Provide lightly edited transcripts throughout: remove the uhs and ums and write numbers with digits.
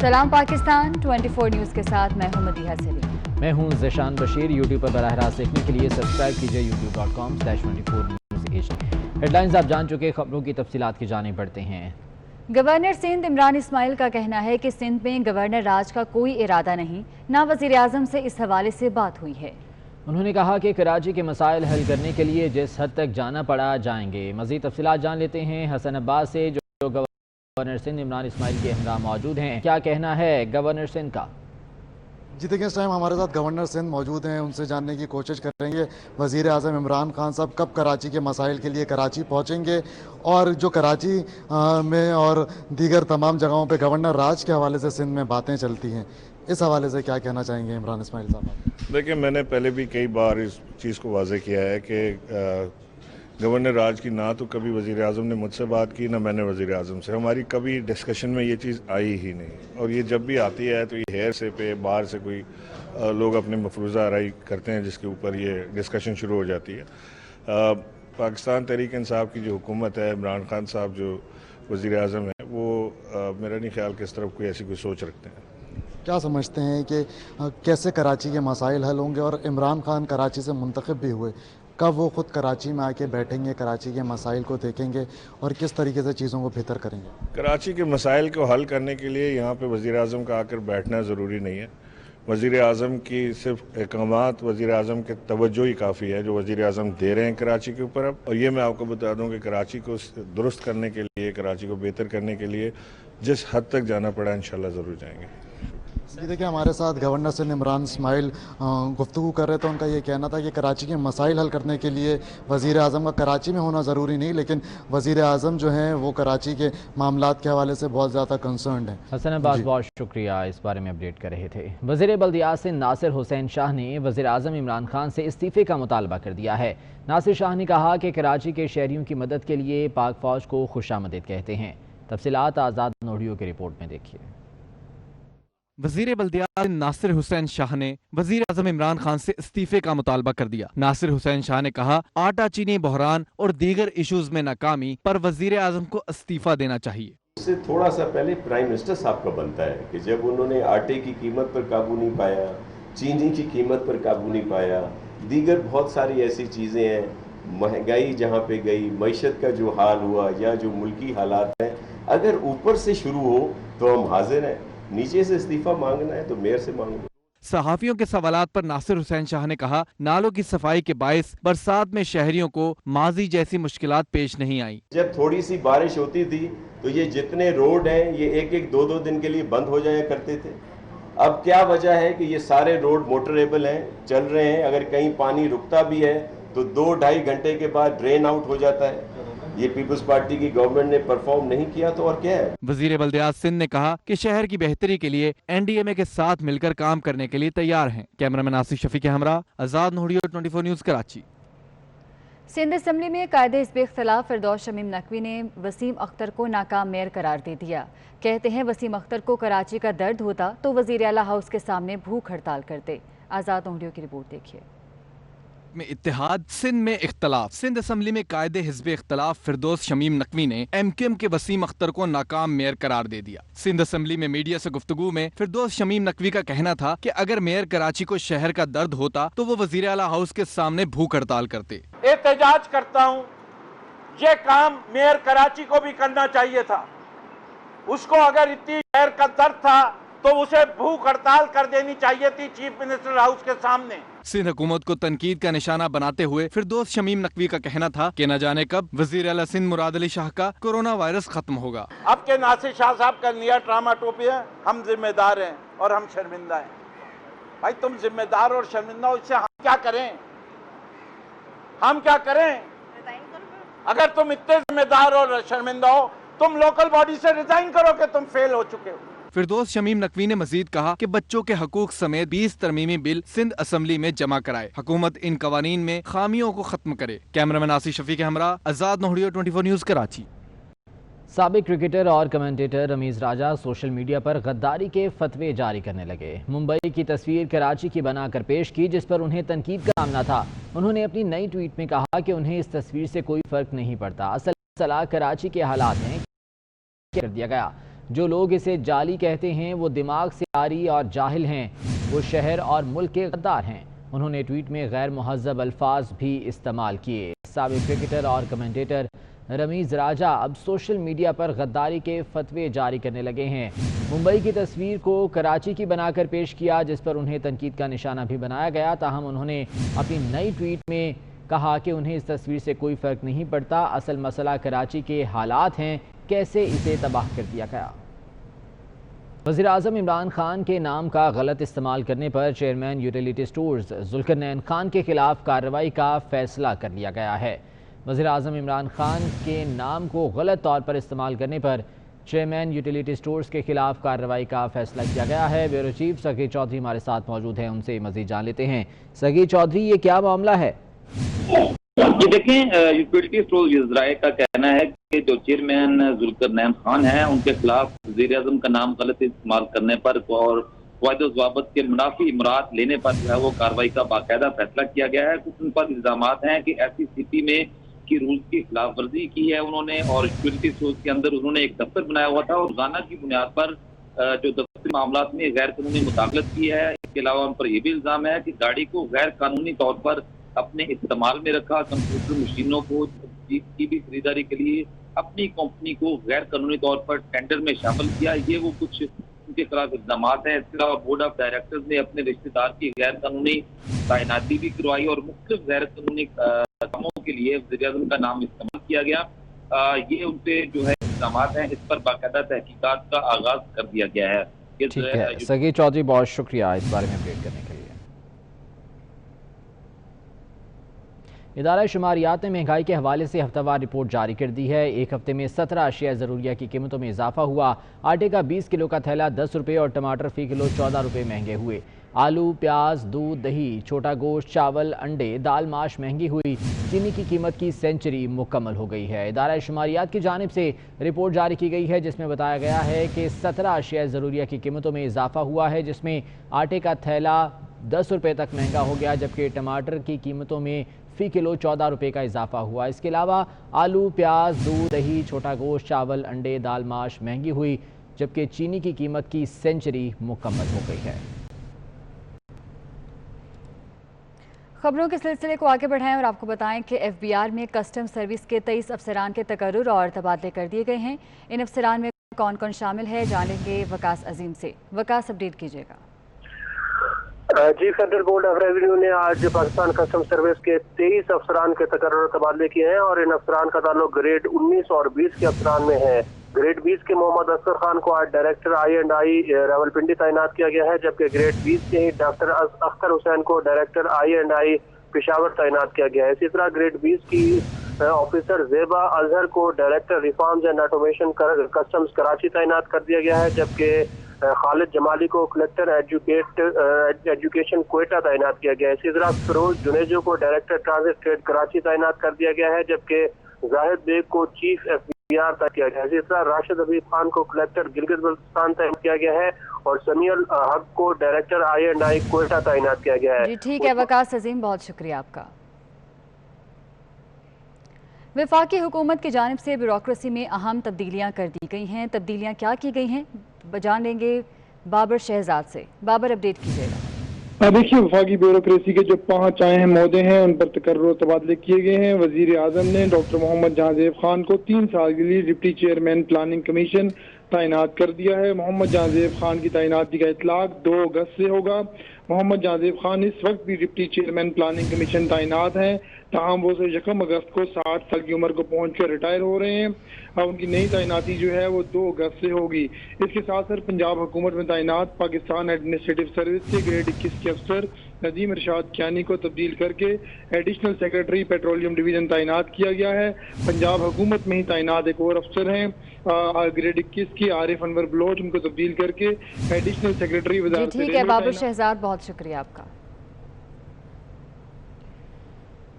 سلام پاکستان 24 نیوز کے ساتھ میں ہوں مدیحہ سلیم۔ میں ہوں ذیشان بشیر۔ یوٹیوب پر براہ راست دیکھنے کے لیے سبسکرائب کیجئے youtube.com/24news۔ ہیڈ لائنز آپ جان چکے، خبروں کی تفصیلات کی جانب بڑھتے ہیں۔ گورنر سندھ عمران اسماعیل کا کہنا ہے کہ سندھ میں گورنر راج کا کوئی ارادہ نہیں، نہ وزیر اعظم سے اس حوالے سے بات ہوئی ہے۔ انہوں نے کہا کہ کراچی کے مسائل حل کرنے کے لیے جس حد تک جانا پڑا جائیں گے۔ مزید تفصیلات جان لیتے ہیں حسن عباس سے، جو گورنر سندھ عمران اسماعیل کے ہمراہ موجود ہیں۔ کیا کہنا ہے گورنر سندھ کا؟ جی دیکھیں، اس ٹائم ہمارے ساتھ گورنر سندھ موجود ہیں، ان سے جاننے کی کوشش کریں گے وزیر اعظم عمران خان صاحب کب کراچی کے مسائل کے لیے کراچی پہنچیں گے، اور جو کراچی میں اور دیگر تمام جگہوں پہ گورنر راج کے حوالے سے سندھ میں باتیں چلتی ہیں، اس حوالے سے کیا کہنا چاہیں گے عمران اسماعیل صاحب؟ دیکھیں، میں نے پہلے بھی کئی بار اس چیز کو واضح کیا ہے کہ گورنر راج کی نہ تو کبھی وزیر اعظم نے مجھ سے بات کی، نہ میں نے وزیر اعظم سے۔ ہماری کبھی ڈسکشن میں یہ چیز آئی ہی نہیں، اور یہ جب بھی آتی ہے تو یہ ہیئر سے پہ باہر سے کوئی لوگ اپنے مفروضہ آرائی کرتے ہیں جس کے اوپر یہ ڈسکشن شروع ہو جاتی ہے۔ پاکستان تحریک انصاف کی جو حکومت ہے، عمران خان صاحب جو وزیر اعظم ہے، وہ میرا نہیں خیال کہ اس طرف کوئی ایسی کوئی سوچ رکھتے ہیں۔ کیا سمجھتے ہیں کہ کیسے کراچی کے مسائل حل ہوں گے، اور عمران خان کراچی سے منتخب بھی ہوئے، کب وہ خود کراچی میں آ کے بیٹھیں گے، کراچی کے مسائل کو دیکھیں گے اور کس طریقے سے چیزوں کو بہتر کریں گے؟ کراچی کے مسائل کو حل کرنے کے لیے یہاں پہ وزیر اعظم کا آ کر بیٹھنا ضروری نہیں ہے۔ وزیر اعظم کی صرف احکامات، وزیر اعظم کے توجہ ہی کافی ہے جو وزیر اعظم دے رہے ہیں کراچی کے اوپر اب۔ اور یہ میں آپ کو بتا دوں کہ کراچی کو درست کرنے کے لیے، کراچی کو بہتر کرنے کے لیے جس حد تک جانا پڑا انشاءاللہ ضرور جائیں گے۔ جی دیکھیں، ہمارے ساتھ گورنر سندھ عمران اسماعیل گفتگو کر رہے تھے۔ ان کا یہ کہنا تھا کہ کراچی کے مسائل حل کرنے کے لیے وزیر اعظم کا کراچی میں ہونا ضروری نہیں، لیکن وزیر اعظم جو ہیں وہ کراچی کے معاملات کے حوالے سے بہت زیادہ کنسرنڈ ہیں۔ حسن عباس بہت شکریہ، اس بارے میں اپڈیٹ کر رہے تھے۔ وزیر بلدیات سندھ ناصر حسین شاہ نے وزیر اعظم عمران خان سے استعفے کا مطالبہ کر دیا ہے۔ ناصر شاہ نے کہا کہ کراچی کے شہریوں کی مدد کے لیے پاک فوج کو خوش آمدید کہتے ہیں۔ تفصیلات آزاد نوڈیو کی رپورٹ میں دیکھیے۔ وزیر بلدیات ناصر حسین شاہ نے وزیر اعظم عمران خان سے استعفے کا مطالبہ کر دیا۔ ناصر حسین شاہ نے کہا، آٹا چینی بحران اور دیگر ایشوز میں ناکامی پر وزیر اعظم کو استعفیٰ دینا چاہیے۔ اس سے تھوڑا سا پہلے پرائم منسٹر صاحب کا بنتا ہے کہ جب انہوں نے آٹے کی قیمت پر قابو نہیں پایا، چینی کی قیمت پر قابو نہیں پایا، دیگر بہت ساری ایسی چیزیں ہیں، مہنگائی جہاں پہ گئی، معیشت کا جو حال ہوا یا جو ملکی حالات ہیں، اگر اوپر سے شروع ہو تو ہم حاضر ہیں، نیچے سے استعفیٰ مانگنا ہے تو میئر سے مانگو۔ صحافیوں کے سوالات پر ناصر حسین شاہ نے کہا، نالوں کی صفائی کے باعث برسات میں شہریوں کو ماضی جیسی مشکلات پیش نہیں آئیں۔ جب تھوڑی سی بارش ہوتی تھی تو یہ جتنے روڈ ہیں یہ ایک دو دن کے لیے بند ہو جایا کرتے تھے۔ اب کیا وجہ ہے کہ یہ سارے روڈ موٹریبل ہیں، چل رہے ہیں، اگر کہیں پانی رکتا بھی ہے تو 2-2.5 گھنٹے کے بعد ڈرین آؤٹ ہو جاتا ہے۔ یہ پیپلز پارٹی کی گورنمنٹ نے پرفارم نہیں کیا تو اور کیا ہے؟ وزیر بلدیات سندھ نے کہا کہ شہر کی بہتری کے لیے NDMA کے ساتھ مل کر کام کرنے کے لیے تیار ہیں۔ کیمرامین آصف شفیع کے ہمراہ آزاد نوڈیو 24 نیوز کراچی۔ سندھ اسمبلی میں قائد حزب اختلاف فردوس شمیم نقوی نے وسیم اختر کو ناکام میئر قرار دے دیا۔ کہتے ہیں وسیم اختر کو کراچی کا درد ہوتا تو وزیر اعلیٰ ہاؤس کے سامنے بھوک ہڑتال کرتے۔ آزاد نوڈیو کی رپورٹ دیکھیے۔ میں اتحاد، سندھ میں اختلاف۔ سندھ اسمبلی میں قائد حزب اختلاف فردوس شمیم نقوی نے MQM کے وسیم اختر کو ناکام میئر قرار دے دیا۔ سندھ اسمبلی میں میڈیا سے گفتگو میں فردوس شمیم نقوی کا کہنا تھا کہ اگر میئر کراچی کو شہر کا درد ہوتا تو وہ وزیر اعلیٰ ہاؤس کے سامنے بھوک ہڑتال کرتے۔ احتجاج کرتا ہوں، یہ کام میئر کراچی کو بھی کرنا چاہیے تھا۔ اس کو اگر اتنی شہر کا درد تھا تو اسے بھوک ہڑتال کر دینی چاہیے تھی چیف منسٹر ہاؤس کے سامنے۔ سندھ حکومت کو تنقید کا نشانہ بناتے ہوئے فردوس شمیم نقوی کا کہنا تھا کہ نہ جانے کب وزیر اعلیٰ سندھ مراد علی شاہ کا کورونا وائرس ختم ہوگا۔ اب کے ناصر شاہ صاحب کا نیا ڈرامہ ٹوپی ہے، ہم ذمہ دار ہیں اور ہم شرمندہ ہیں۔ بھائی تم ذمہ دار اور شرمندہ ہو، اس سے ہم کیا کریں؟ ہم کیا کریں؟ اگر تم اتنے ذمہ دار اور شرمندہ ہو، تم لوکل باڈی سے ریزائن کرو کہ تم فیل ہو چکے ہو۔ فردوس شمیم نقوی نے مزید کہا کہ بچوں کے حقوق سمیت 20 ترمیمی بل سندھ اسمبلی میں جمع کرائے۔ حکومت ان قوانین میں خامیوں کو ختم کرے۔ کیمرامین آصف شفیع کے ہمراہ آزاد نوڈیو 24 نیوز کراچی۔ سابق کرکٹر اور کمنٹیٹر رمیز راجہ سوشل میڈیا پر غداری کے فتوے جاری کرنے لگے۔ ممبئی کی تصویر کراچی کی بنا کر پیش کی جس پر انہیں تنقید کا سامنا تھا۔ انہوں نے اپنی نئی ٹویٹ میں کہا کہ انہیں اس تصویر سے کوئی فرق نہیں پڑتا، اصل مسئلہ کراچی کے حالات ہیں کر دیا گیا۔ جو لوگ اسے جعلی کہتے ہیں وہ دماغ سے عاری اور جاہل ہیں، وہ شہر اور ملک کے غدار ہیں۔ انہوں نے ٹویٹ میں غیر مہذب الفاظ بھی استعمال کیے۔ سابق کرکٹر اور کمنٹیٹر رمیز راجہ اب سوشل میڈیا پر غداری کے فتوے جاری کرنے لگے ہیں۔ ممبئی کی تصویر کو کراچی کی بنا کر پیش کیا، جس پر انہیں تنقید کا نشانہ بھی بنایا گیا، تاہم انہوں نے اپنی نئی ٹویٹ میں کہا کہ انہیں اس تصویر سے کوئی فرق نہیں پڑتا، اصل مسئلہ کراچی کے حالات ہیں، کیسے اسے تباہ کر دیا گیا۔ وزیراعظم عمران خان کے نام کا غلط استعمال کرنے پر chairman utility stores Zulqarnain Khan کے خلاف کارروائی کا فیصلہ کر لیا گیا ہے۔ وزیراعظم عمران خان کے نام کو غلط طور پر استعمال کرنے پر چیئرمین یوٹیلیٹی سٹورز کے خلاف کارروائی کا فیصلہ کیا گیا ہے۔ بیورو چیف سگی چودھری ہمارے ساتھ موجود ہیں، ان سے مزید جان لیتے ہیں۔ سگی چودھری، یہ کیا معاملہ ہے؟ جی دیکھیں، یوٹیلیٹی سٹورز ذرائع کا کہنا ہے کہ جو چیئرمین ذوالقرنین خان ہیں ان کے خلاف وزیر اعظم کا نام غلط استعمال کرنے پر اور قواعد و ضوابط کے منافی امرات لینے پر جو ہے وہ کارروائی کا باقاعدہ فیصلہ کیا گیا ہے۔ کچھ ان پر الزامات ہیں کہ ایسی سٹی میں کی رولز کی خلاف ورزی کی ہے انہوں نے، اور یوٹیلیٹی سٹورز کے اندر انہوں نے ایک دفتر بنایا ہوا تھا اور روزانہ کی بنیاد پر جو دفتری معاملات میں غیر قانونی مداخلت کی ہے۔ اس کے علاوہ ان پر یہ بھی الزام ہے کہ گاڑی کو غیر قانونی طور پر اپنے استعمال میں رکھا، کمپیوٹر مشینوں کو کی بھی خریداری کے لیے اپنی کمپنی کو غیر قانونی طور پر ٹینڈر میں شامل کیا۔ یہ وہ کچھ ان کے خلاف الزامات ہیں۔ اس کے علاوہ بورڈ آف ڈائریکٹرز نے اپنے رشتہ دار کی غیر قانونی تعیناتی بھی کروائی اور مختلف غیر قانونی کاموں کے لیے وزیر اعظم کا نام استعمال کیا گیا۔ یہ ان سے جو ہے الزامات ہیں، اس پر باقاعدہ تحقیقات کا آغاز کر دیا گیا ہے۔ ٹھیک ہے سگی چودھری، بہت شکریہ اس بارے میں اپڈیٹ کرنے کے لیے۔ ادارہ شماریات نے مہنگائی کے حوالے سے ہفتہ وار رپورٹ جاری کر دی ہے۔ ایک ہفتے میں 17 اشیاء ضروریہ کی قیمتوں میں اضافہ ہوا۔ آٹے کا 20 کلو کا تھیلا 10 روپے اور ٹماٹر فی کلو 14 روپے مہنگے ہوئے۔ آلو، پیاز، دودھ، دہی، چھوٹا گوشت، چاول، انڈے، دال ماش مہنگی ہوئی۔ چینی کی قیمت کی سینچری مکمل ہو گئی ہے۔ ادارہ شماریات کی جانب سے رپورٹ جاری کی گئی ہے جس میں بتایا گیا ہے کہ 17 اشیاء ضروریہ کی قیمتوں میں اضافہ ہوا ہے، جس میں آٹے کا تھیلا 10 روپے تک مہنگا ہو گیا، جبکہ ٹماٹر کی قیمتوں میں فی کلو 14 روپے کا اضافہ ہوا۔ اس کے علاوہ آلو، پیاز، دودھ، دہی، چھوٹا گوشت، چاول، انڈے، دال ماش مہنگی ہوئی، جبکہ چینی کی قیمت کی سینچری مکمل ہو گئی ہے۔ خبروں کے سلسلے کو آگے بڑھائیں اور آپ کو بتائیں کہ ایف بی آر میں کسٹم سروس کے 23 افسران کے تقرر اور تبادلے کر دیے گئے ہیں۔ ان افسران میں کون کون شامل ہے جانیں گے وکاس عظیم سے۔ وکاس، اپڈیٹ کیجیے گا۔ جی، فیڈرل بورڈ آف ریونیو نے آج پاکستان کسٹم سروس کے 23 افسران کے تقرر اور تبادلے کیے ہیں اور ان افسران کا تعلق گریڈ 19 اور 20 کے افسران میں ہے۔ گریڈ 20 کے محمد اصغر خان کو آج ڈائریکٹر آئی راولپنڈی تعینات کیا گیا ہے، جبکہ گریڈ 20 کے ڈاکٹر اختر حسین کو ڈائریکٹر آئی پشاور تعینات کیا گیا ہے۔ اسی طرح گریڈ 20 کی آفیسر زیبا اظہر کو director reforms and automation customs Karachi تعینات کر دیا گیا ہے، جبکہ خالد جمالی کو کلیکٹر ایجوکیشن کوئٹہ تعینات کیا گیا ہے۔ اسی طرح فیروز جنیجو کو ڈائریکٹر ٹرانزٹ ٹریڈ کراچی تعینات کر دیا گیا ہے، جبکہ زاہد بیگ کو چیف ایف بی آر تعینات کیا گیا ہے۔ اسی طرح راشد حبیب خان کو کلیکٹر گلگت بلتستان تعینات کیا گیا ہے اور سمیع الحق کو ڈائریکٹر آئی کوئٹہ تعینات کیا گیا ہے۔ جی ٹھیک ہے وکاس عظیم، بہت شکریہ آپ کا۔ وفاقی حکومت کی جانب سے بیوروکریسی میں اہم تبدیلیاں کر دی گئی ہیں۔ تبدیلیاں کیا کی گئی ہیں جان لیں گے بابر شہزاد سے۔ بابر، اپڈیٹ کیجیے گا۔ دیکھیے، وفاقی بیوروکریسی کے جو 5 اہم عہدے ہیں ان پر تقرر و تبادلے کیے گئے ہیں۔ وزیر اعظم نے ڈاکٹر محمد جہاں زیب خان کو 3 سال کے لیے ڈپٹی چیئرمین پلاننگ کمیشن تعینات کر دیا ہے۔ محمد جہاں زیب خان کی تعیناتی کا اطلاق 2 اگست سے ہوگا۔ محمد جہاں زیب خان اس وقت بھی ڈپٹی چیئرمین پلاننگ کمیشن تعینات ہیں، تاہم وہ 1 اگست کو 60 سال کی عمر کو پہنچ کر ریٹائر ہو رہے ہیں۔ اب ان کی نئی تعیناتی جو ہے وہ 2 اگست سے ہوگی۔ اس کے ساتھ ساتھ پنجاب حکومت میں تعینات پاکستان ایڈمنسٹریٹو سروس سے گریڈ 21 کے افسر ندیم ارشاد کیانی کو تبدیل کر کے ایڈیشنل سیکرٹری پیٹرولیم ڈویژن تعینات کیا گیا ہے۔ پنجاب حکومت میں ہی تعینات ایک اور افسر ہیں گریڈ 21 کی عارف انور بلوچ، ان کو تبدیل کر کے ایڈیشنل سیکرٹری وزارت۔ ٹھیک ہے بابر شہزاد، بہت شکریہ آپ کا۔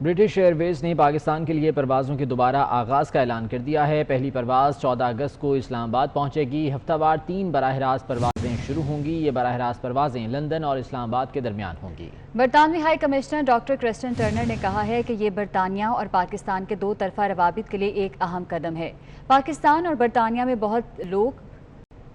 برٹش ایئر ویز نے پاکستان کے لیے پروازوں کے دوبارہ آغاز کا اعلان کر دیا ہے۔ پہلی پرواز 14 اگست کو اسلام آباد پہنچے گی۔ ہفتہ وار 3 براہ راست پروازیں شروع ہوں گی۔ یہ براہ راست پروازیں لندن اور اسلام آباد کے درمیان ہوں گی۔ برطانوی ہائی کمشنر ڈاکٹر کرسٹن ٹرنر نے کہا ہے کہ یہ برطانیہ اور پاکستان کے 2 طرفہ روابط کے لیے ایک اہم قدم ہے۔ پاکستان اور برطانیہ میں بہت لوگ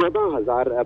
14000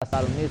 2019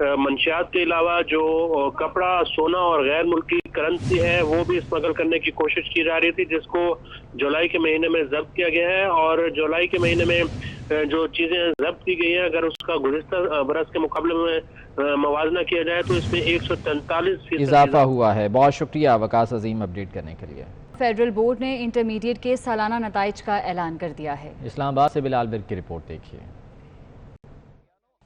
منشیات کے علاوہ جو کپڑا، سونا اور غیر ملکی کرنسی ہے وہ بھی اسمگل کرنے کی کوشش کی جا رہی تھی، جس کو جولائی کے مہینے میں ضبط کیا گیا ہے. اور جولائی کے مہینے میں جو چیزیں ضبط کی گئی ہیں اگر اس کا گزشتہ برس کے مقابلے میں موازنہ کیا جائے تو اس میں 143% اضافہ ہوا ہے. بہت شکریہ وقاص عظیم اپڈیٹ کرنے کے لیے. فیڈرل بورڈ نے انٹرمیڈیٹ کے سالانہ نتائج کا اعلان کر دیا ہے. اسلام آباد سے بلال برق کی رپورٹ دیکھیے.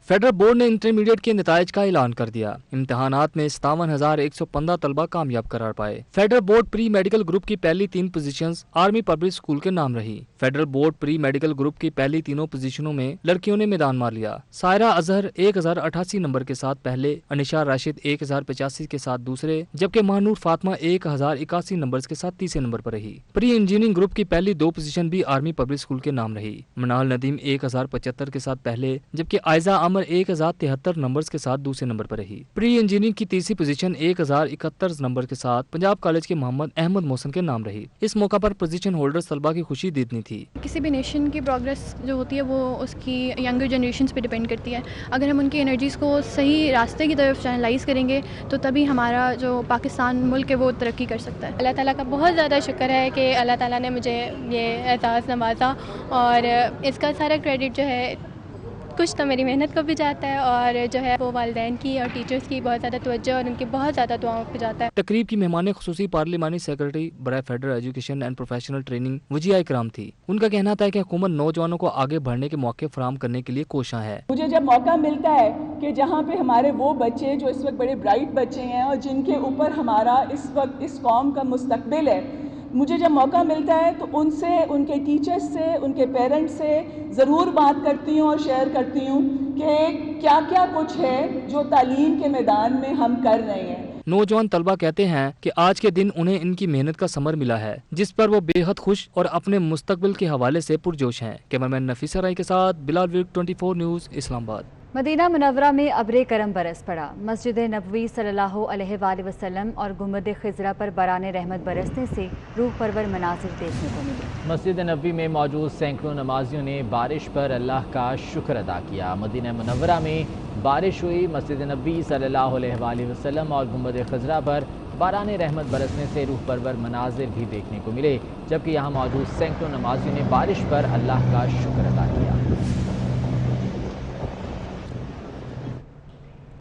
فیڈرل بورڈ نے انٹرمیڈیٹ کے نتائج کا اعلان کر دیا. امتحانات میں 57,115 طلبہ کامیاب قرار پائے. Federal board pre medical group کی پہلی 3 پوزیشنز آرمی پبلک اسکول کے نام رہی. Federal board pre medical group کی پہلی 3 پوزیشنوں میں لڑکیوں نے میدان مار لیا. سائرہ اظہر 1088 نمبر کے ساتھ پہلے، انشا راشد 1085 کے ساتھ دوسرے، جبکہ مہنور فاطمہ 1081 نمبر کے ساتھ تیسرے نمبر پر رہی. پری انجینئرنگ گروپ کی پہلی 2 پوزیشن بھی آرمی پبلک اسکول کے نام رہی. منال ندیم 1075 کے ساتھ پہلے، جبکہ عائزہ عمر 1073 نمبرز کے ساتھ دوسرے نمبر پر رہی. پری انجینئرنگ کی تیسری پوزیشن 1071 نمبر کے ساتھ پنجاب کالج کے محمد احمد محسن کے نام رہی. اس موقع پر پوزیشن ہولڈر طلبہ کی خوشی دیدنی تھی. کسی بھی نیشن کی پروگریس جو ہوتی ہے وہ اس کی ینگر جنریشنز پہ ڈیپینڈ کرتی ہے. اگر ہم ان کی انرجیز کو صحیح راستے کی طرف چینلائز کریں گے تو تبھی ہمارا جو پاکستان ملک ہے وہ ترقی کر سکتا ہے. اللہ تعالیٰ کا بہت زیادہ شکر ہے کہ اللہ تعالیٰ نے مجھے یہ اعزاز نوازا، اور اس کا سارا کریڈٹ جو ہے کچھ تو میری محنت کو بھی جاتا ہے، اور جو ہے وہ والدین کی اور ٹیچرز کی بہت زیادہ توجہ اور ان کی بہت زیادہ دعاؤں پہ جاتا ہے. تقریب کی مہمان خصوصی پارلیمانی سیکرٹری برائے federal education and professional training Wajiha Ikram تھی. ان کا کہنا تھا کہ حکومت نوجوانوں کو آگے بڑھنے کے موقع فراہم کرنے کے لیے کوشاں ہے. مجھے جب موقع ملتا ہے کہ جہاں پہ ہمارے وہ بچے جو اس وقت بڑے برائٹ بچے ہیں اور جن کے اوپر ہمارا اس وقت اس قوم کا مستقبل ہے، مجھے جب موقع ملتا ہے تو ان سے، ان کے ٹیچرز سے، ان کے پیرنٹس سے ضرور بات کرتی ہوں اور شیئر کرتی ہوں کہ کیا کیا کچھ ہے جو تعلیم کے میدان میں ہم کر رہے ہیں. نوجوان طلبہ کہتے ہیں کہ آج کے دن انہیں ان کی محنت کا ثمر ملا ہے، جس پر وہ بے حد خوش اور اپنے مستقبل کے حوالے سے پرجوش ہیں. کیمرمین نفیسہ رائی کے ساتھ بلال ورق، 24 نیوز، اسلام آباد. مدینہ منورہ میں ابر کرم برس پڑا. مسجد نبوی صلی اللہ علیہ وآلہ وسلم اور گنبد خضرا پر باران رحمت برسنے سے روح پرور مناظر دیکھنے کو ملے. مسجد نبوی میں موجود سینکڑوں نمازیوں نے بارش پر اللہ کا شکر ادا کیا. مدینہ منورہ میں بارش ہوئی. مسجد نبوی صلی اللہ علیہ وآلہ وسلم اور گنبد خضرا پر باران رحمت برسنے سے روح پرور مناظر بھی دیکھنے کو ملے، جبکہ یہاں موجود سینکڑوں نمازیوں نے بارش پر اللہ کا شکر ادا کیا.